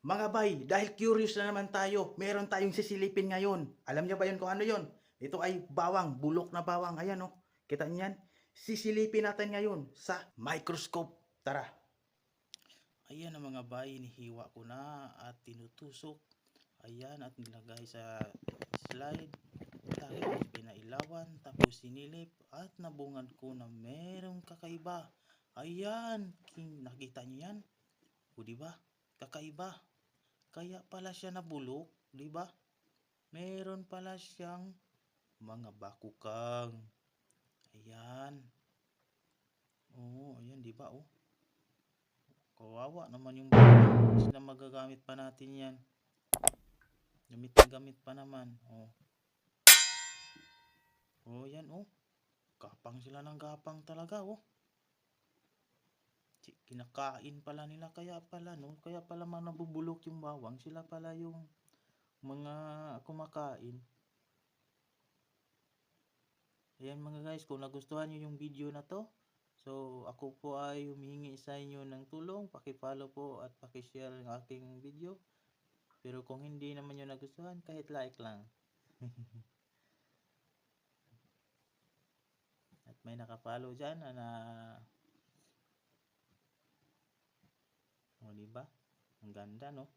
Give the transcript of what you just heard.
Mga bay, dahil curious na naman tayo, meron tayong sisilipin ngayon. Alam niyo ba yun kung ano yun? Ito ay bawang, bulok na bawang. Ayan oh. Kita niyo yan? Sisilipin natin ngayon sa microscope. Tara. Ayan ang mga bay, inihiwa ko na at tinutusok. Ayan at nilagay sa slide. Tapos pinailawan, tapos sinilip at nabungan ko na merong kakaiba. Ayan, nakita niyo yan? O diba? Kakaiba. Kaya pala siya nabulok, di ba? Meron pala siyang mga bakukang. Ayan. Oo, ayan, di ba? Oh. Kawawa naman yung bawang. Mas na magagamit pa natin yan. Gamit na gamit pa naman. Oh. Oh, yan, oh. Gapang sila ng gapang talaga, oh. Kinakain pala nila, kaya pala, no? Kaya pala nabubulok yung bawang. Sila pala yung mga kumakain. Ayan mga guys, kung nagustuhan nyo yung video na to, so ako po ay humihingi sa inyo ng tulong, paki-follow po at paki-share ng aking video. Pero kung hindi naman nyo nagustuhan, kahit like lang. At may naka-follow dyan na o diba? Ang ganda, no?